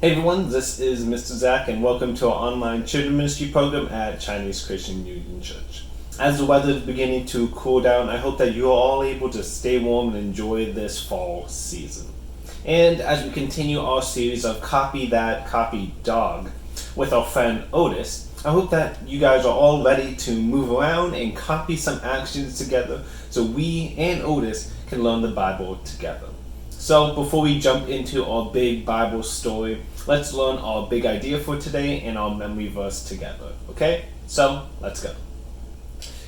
Hey everyone, this is Mr. Zach and welcome to our online children ministry program at Chinese Christian Union Church. As the weather is beginning to cool down, I hope that you are all able to stay warm and enjoy this fall season. And as we continue our series of Copy That, Copy Dog with our friend Otis, I hope that you guys are all ready to move around and copy some actions together so we and Otis can learn the Bible together. So before we jump into our big Bible story, let's learn our big idea for today and our memory verse together, okay? So let's go.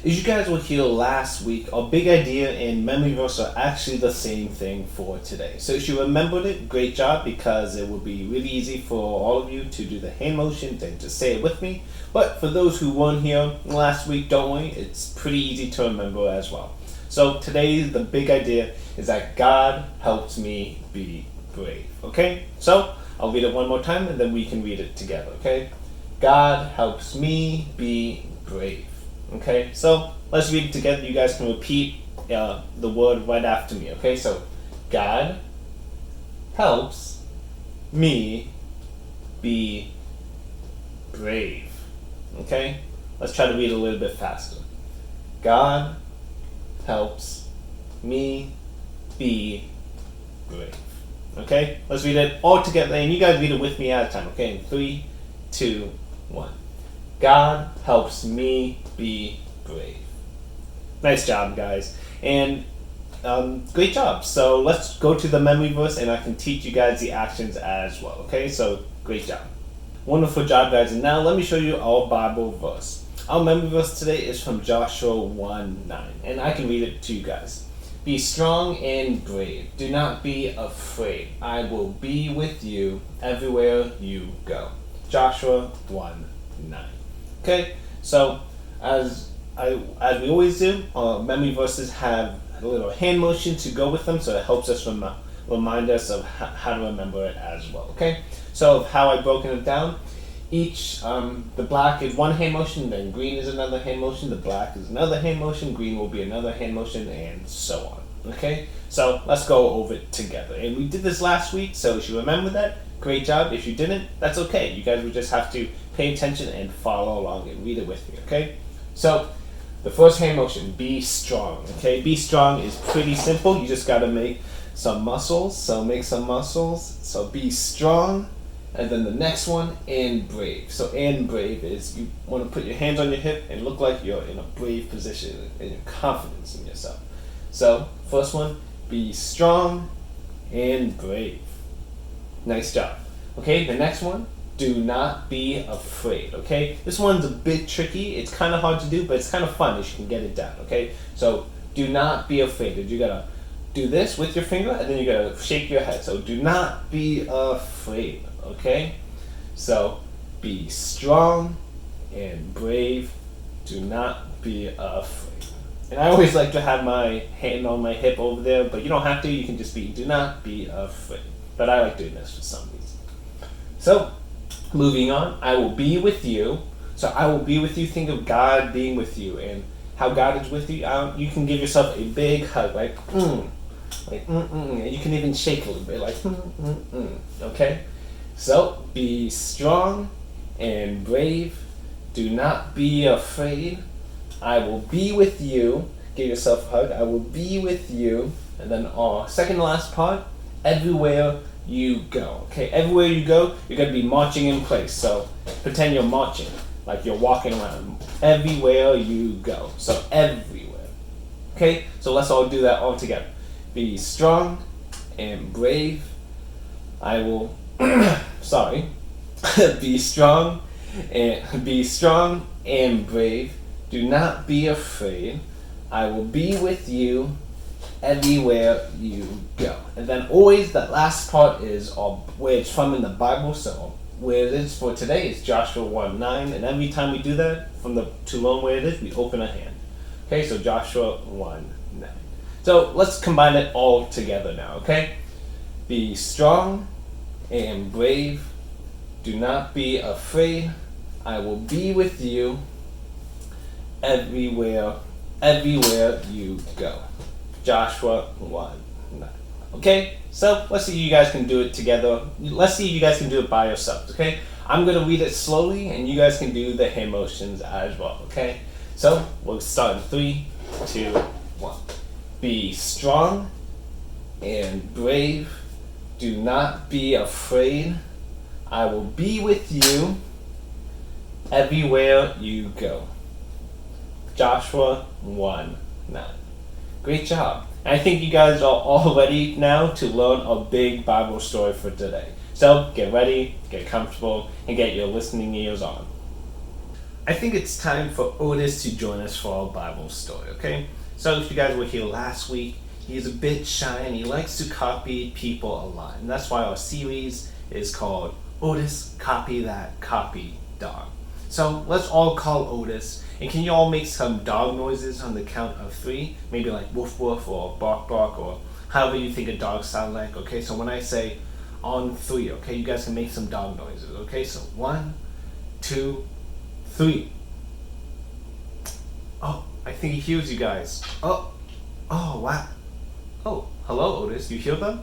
As you guys were here last week, our big idea and memory verse are actually the same thing for today. So if you remembered it, great job, because it will be really easy for all of you to do the hand motion and to say it with me. But for those who weren't here last week, don't worry, it's pretty easy to remember as well. So today, the big idea is that God helps me be brave, okay? So I'll read it one more time and then we can read it together, okay? God helps me be brave, okay? So let's read it together. You guys can repeat the word right after me, okay? So God helps me be brave, okay? Let's try to read a little bit faster. God helps me be brave. Okay? Let's read it all together, and you guys read it with me at a time, okay? In 3, 2, 1. God helps me be brave. Nice job, guys. And great job. So let's go to the memory verse, and I can teach you guys the actions as well, okay? So great job. Wonderful job, guys. And now let me show you our Bible verse. Our memory verse today is from Joshua 1:9, and I can read it to you guys. Be strong and brave. Do not be afraid. I will be with you everywhere you go. Joshua 1:9. Okay, so as we always do, our memory verses have a little hand motion to go with them, so it helps us remind us of how to remember it as well. Okay, so how I've broken it down. Each, the black is one hand motion, then green is another hand motion, the black is another hand motion, green will be another hand motion, and so on. Okay? So let's go over it together. And we did this last week, so if you remember that, great job. If you didn't, that's okay. You guys would just have to pay attention and follow along and read it with me, okay? So the first hand motion, be strong. Okay? Be strong is pretty simple. You just gotta make some muscles. So make some muscles. So be strong. And then the next one, and brave. So and brave is you want to put your hands on your hip and look like you're in a brave position and your confidence in yourself. So first one, be strong and brave. Nice job. Okay, the next one, do not be afraid. Okay, this one's a bit tricky. It's kind of hard to do, but it's kind of fun if you can get it down. Okay, so do not be afraid. You gotta do this with your finger and then you gotta shake your head. So do not be afraid. Okay, so be strong and brave. Do not be afraid. And I always like to have my hand on my hip over there, but you don't have to. You can just be, do not be afraid. But I like doing this for some reason. So, moving on, I will be with you. So I will be with you. Think of God being with you and how God is with you. You can give yourself a big hug, like, You can even shake a little bit, like, Okay? So, be strong and brave. Do not be afraid. I will be with you. Give yourself a hug. I will be with you. And then our second to last part, everywhere you go. Okay, everywhere you go, you're going to be marching in place. So, pretend you're marching, like you're walking around. Everywhere you go. So, everywhere. Okay, so let's all do that all together. Be strong and brave. I will... Sorry. Be strong and brave. Do not be afraid. I will be with you everywhere you go. And then always that last part is where it's from in the Bible. So where it is for today is Joshua 1:9. And every time we do that, to learn where it is, we open a hand. Okay, so Joshua 1:9. So let's combine it all together now, okay? Be strong and brave. Do not be afraid. I will be with you everywhere you go. Joshua 1:9. Okay, so let's see if you guys can do it together. Let's see if you guys can do it by yourselves, okay? I'm going to read it slowly, and you guys can do the hand motions as well, okay? So, we'll start in 3, 2, 1. Be strong and brave. Do not be afraid. I will be with you everywhere you go. Joshua 1:9. Great job. I think you guys are all ready now to learn a big Bible story for today. So get ready, get comfortable, and get your listening ears on. I think it's time for Otis to join us for our Bible story, okay? So if you guys were here last week, he's a bit shy and he likes to copy people a lot. And that's why our series is called Otis Copy That Copy Dog. So let's all call Otis. And can you all make some dog noises on the count of 3? Maybe like woof woof or bark bark or however you think a dog sounds like. Okay, so when I say on 3, okay, you guys can make some dog noises. Okay, so 1, 2, 3. Oh, I think he hears you guys. Oh, wow. Oh, hello, Otis. You hear them?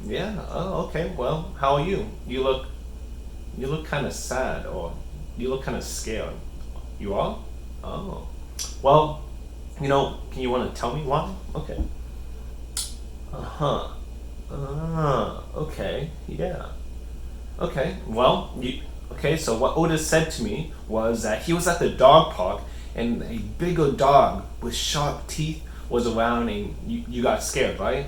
Yeah. Oh, okay. Well, how are you? You look kind of sad, or you look kind of scared. You are? Oh. Well, can you want to tell me why? Okay. Okay. Yeah. Okay. Well, so what Otis said to me was that he was at the dog park and a bigger dog with sharp teeth was around and you got scared, right?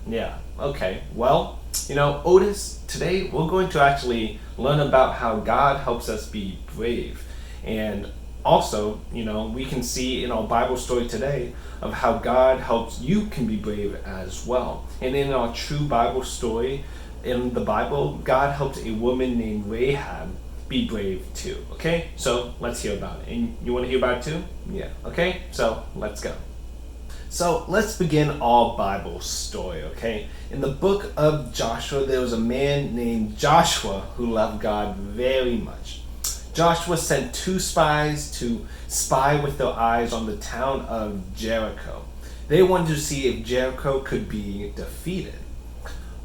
Yeah. Okay. Well, Otis, today we're going to actually learn about how God helps us be brave. And also, we can see in our Bible story today of how God helps you can be brave as well. And in our true Bible story, in the Bible, God helped a woman named Rahab be brave too. Okay? So let's hear about it. And you want to hear about it too? Yeah. Okay? So let's go. So let's begin our Bible story, okay? In the book of Joshua, there was a man named Joshua who loved God very much. Joshua sent 2 spies to spy with their eyes on the town of Jericho. They wanted to see if Jericho could be defeated.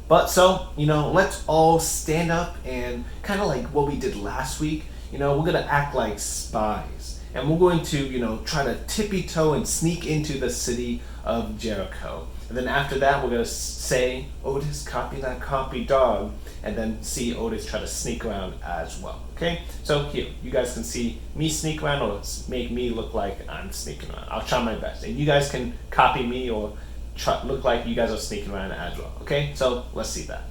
But so, let's all stand up and kind of like what we did last week, we're going to act like spies. And we're going to, try to tippy-toe and sneak into the city of Jericho. And then after that, we're going to say, Otis, copy that copy dog. And then see Otis try to sneak around as well. Okay? So here, you guys can see me sneak around or make me look like I'm sneaking around. I'll try my best. And you guys can copy me or look like you guys are sneaking around as well. Okay? So let's see that.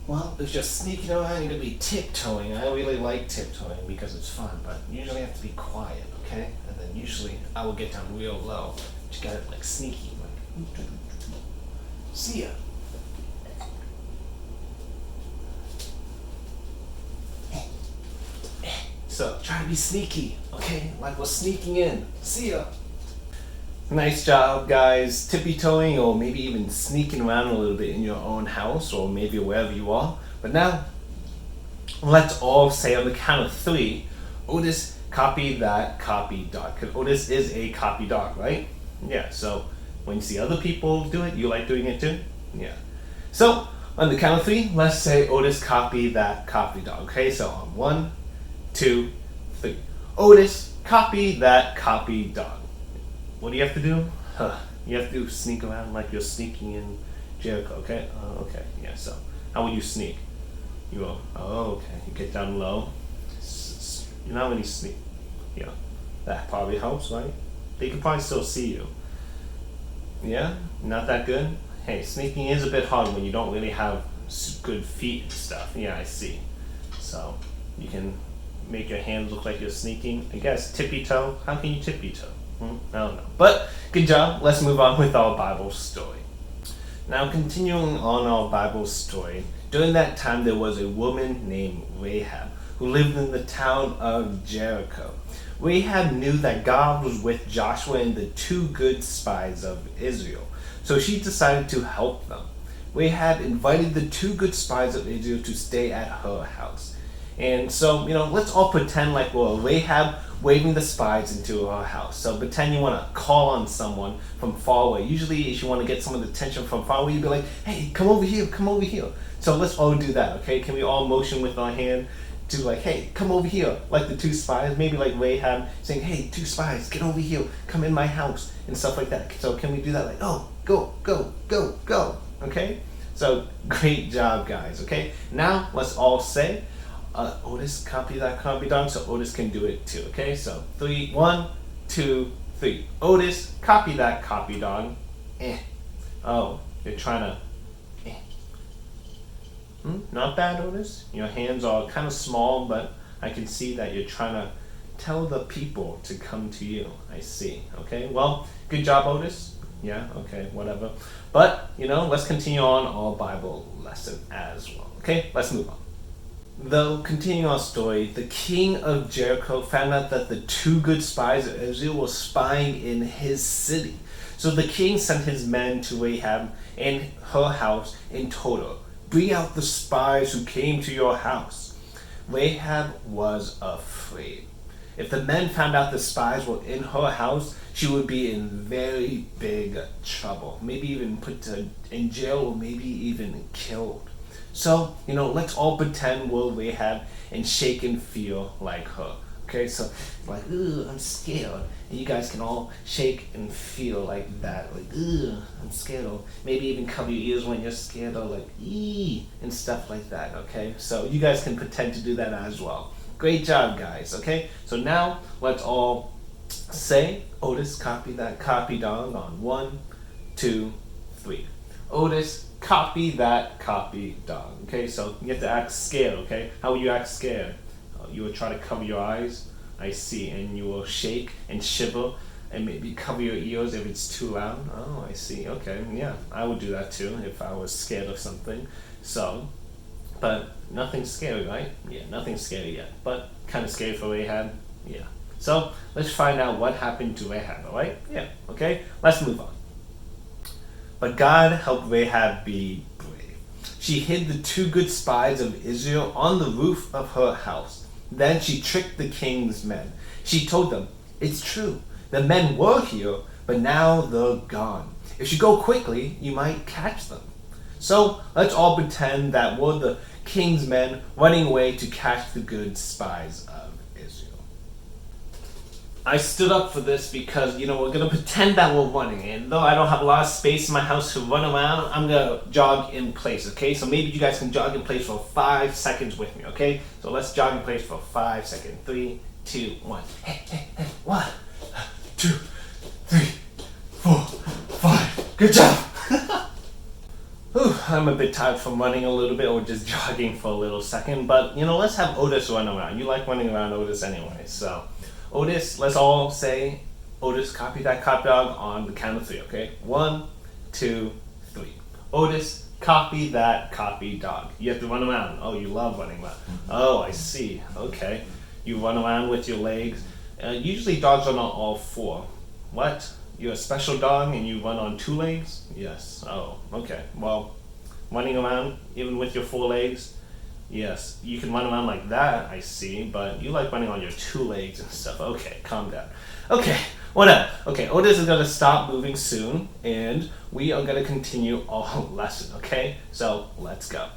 Well, if you're sneaking around, you're going to be tiptoeing. I really like tiptoeing because it's fun, but you usually have to be quiet, okay? And then usually I will get down real low. But you got to like sneaky, like, see ya. So try to be sneaky, okay? Like we're sneaking in. See ya. Nice job, guys, tippy-toeing or maybe even sneaking around a little bit in your own house or maybe wherever you are. But now, let's all say on the count of 3, Otis, copy that copy dog. Because Otis is a copy dog, right? Yeah, so when you see other people do it, you like doing it too? Yeah. So, on the count of 3, let's say Otis, copy that copy dog. Okay, so on 1, 2, 3. Otis, copy that copy dog. What do you have to do? You have to sneak around like you're sneaking in Jericho, okay? Okay, yeah, so how would you sneak? You go, okay, you get down low. You're not really sneak. Yeah, that probably helps, right? They can probably still see you. Yeah, not that good? Hey, sneaking is a bit hard when you don't really have good feet and stuff. Yeah, I see. So, you can make your hands look like you're sneaking. I guess tippy-toe. How can you tippy-toe? I don't know. But good job. Let's move on with our Bible story. Now, continuing on our Bible story, during that time there was a woman named Rahab who lived in the town of Jericho. Rahab knew that God was with Joshua and the 2 good spies of Israel, so she decided to help them. Rahab invited the 2 good spies of Israel to stay at her house. And so, let's all pretend like we're Rahab waving the spies into her house. So pretend you want to call on someone from far away. Usually if you want to get someone's attention from far away, you'd be like, hey, come over here, come over here. So let's all do that, okay? Can we all motion with our hand to like, hey, come over here, like the two spies, maybe like Rahab saying, hey, two spies, get over here, come in my house, and stuff like that. So can we do that like, oh, go, go, go, go, okay? So great job, guys, okay? Now let's all say, Otis, copy that, copy dog, so Otis can do it too, okay? So 3, 1, 2, 3. Otis, copy that, copy dog. Oh, you're trying to, Not bad, Otis. Your hands are kind of small, but I can see that you're trying to tell the people to come to you. I see, okay? Well, good job, Otis. Yeah, okay, whatever. But, let's continue on our Bible lesson as well, okay? Let's move on. Though, continuing our story, the king of Jericho found out that the two good spies of Israel were spying in his city. So the king sent his men to Rahab and her house and told her, bring out the spies who came to your house. Rahab was afraid. If the men found out the spies were in her house, she would be in very big trouble. Maybe even put in jail or maybe even killed. So, let's all pretend we're Rahab and shake and feel like her. Okay, so like, I'm scared. And you guys can all shake and feel like that. Like, I'm scared. Or maybe even cover your ears when you're scared, or like, and stuff like that. Okay, so you guys can pretend to do that as well. Great job, guys. Okay, so now let's all say, Otis, copy that, copy dog on 1, 2, 3. Otis, copy that, copy dog. Okay, so you have to act scared, okay? How will you act scared? You will try to cover your eyes, I see, and you will shake and shiver and maybe cover your ears if it's too loud. Oh, I see, okay, yeah, I would do that too if I was scared of something. So, but nothing scary, right? Yeah, nothing scary yet, but kind of scary for Rahab, yeah. So, let's find out what happened to Rahab, alright? Yeah, okay, let's move on. But God helped Rahab be brave. She hid the two good spies of Israel on the roof of her house. Then she tricked the king's men. She told them, it's true, the men were here, but now they're gone. If you go quickly, you might catch them. So let's all pretend that we're the king's men running away to catch the good spies of Israel. I stood up for this because, we're going to pretend that we're running. And though I don't have a lot of space in my house to run around, I'm going to jog in place, okay? So maybe you guys can jog in place for 5 seconds with me, okay? So let's jog in place for 5 seconds. 3, 2, 1. Hey, 1, 2, 3, 4, 5. Good job! Whew, I'm a bit tired from running a little bit or just jogging for a little second. But, let's have Otis run around. You like running around, Otis, anyway, so... Otis, let's all say, Otis, copy that, copy dog on the count of 3, okay? 1, 2, 3. Otis, copy that, copy dog. You have to run around. Oh, you love running around. Oh, I see. Okay. You run around with your legs. Usually dogs run on all 4. What? You're a special dog and you run on 2 legs? Yes. Oh, okay. Well, running around even with your 4 legs, yes, you can run around like that, I see, but you like running on your 2 legs and stuff. Okay, calm down. Okay, whatever. Okay, Otis is going to stop moving soon, and we are going to continue our lesson, okay? So, let's go.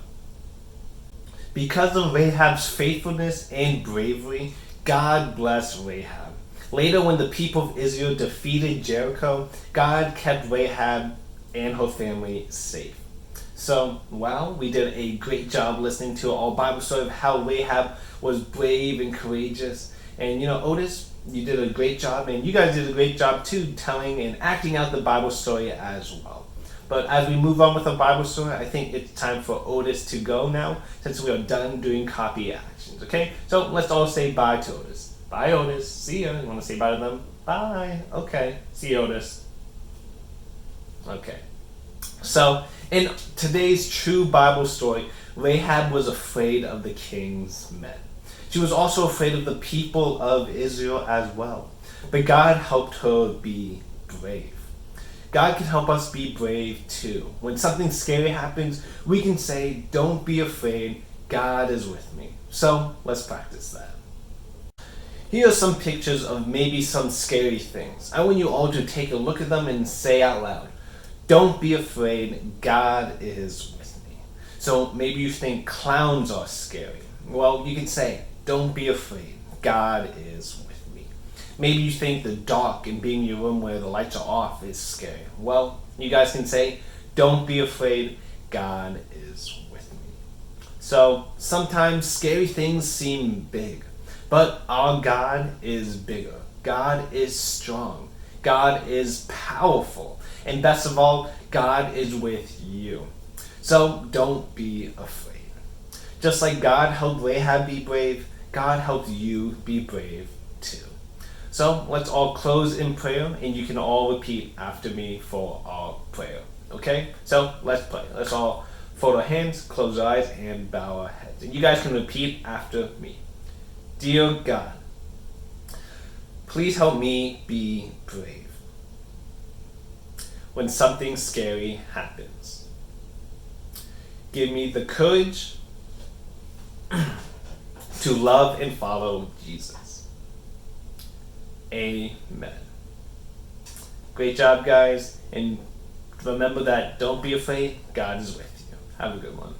Because of Rahab's faithfulness and bravery, God blessed Rahab. Later, when the people of Israel defeated Jericho, God kept Rahab and her family safe. So, wow, we did a great job listening to our Bible story of how Rahab was brave and courageous. And, Otis, you did a great job, and you guys did a great job too, telling and acting out the Bible story as well. But as we move on with the Bible story, I think it's time for Otis to go now, since we are done doing copy actions, okay? So, let's all say bye to Otis. Bye, Otis. See ya. You want to say bye to them? Bye. Okay. See you, Otis. Okay. So, in today's true Bible story, Rahab was afraid of the king's men. She was also afraid of the people of Israel as well. But God helped her be brave. God can help us be brave too. When something scary happens, we can say, don't be afraid, God is with me. So let's practice that. Here are some pictures of maybe some scary things. I want you all to take a look at them and say out loud, don't be afraid, God is with me. So maybe you think clowns are scary. Well, you can say, don't be afraid, God is with me. Maybe you think the dark and being in your room where the lights are off is scary. Well, you guys can say, don't be afraid, God is with me. So sometimes scary things seem big, but our God is bigger. God is strong. God is powerful. And best of all, God is with you. So don't be afraid. Just like God helped Rahab be brave, God helped you be brave too. So let's all close in prayer, and you can all repeat after me for our prayer. Okay? So let's pray. Let's all fold our hands, close our eyes, and bow our heads. And you guys can repeat after me. Dear God, please help me be brave when something scary happens. Give me the courage to love and follow Jesus. Amen. Great job, guys. And remember that don't be afraid, God is with you. Have a good one.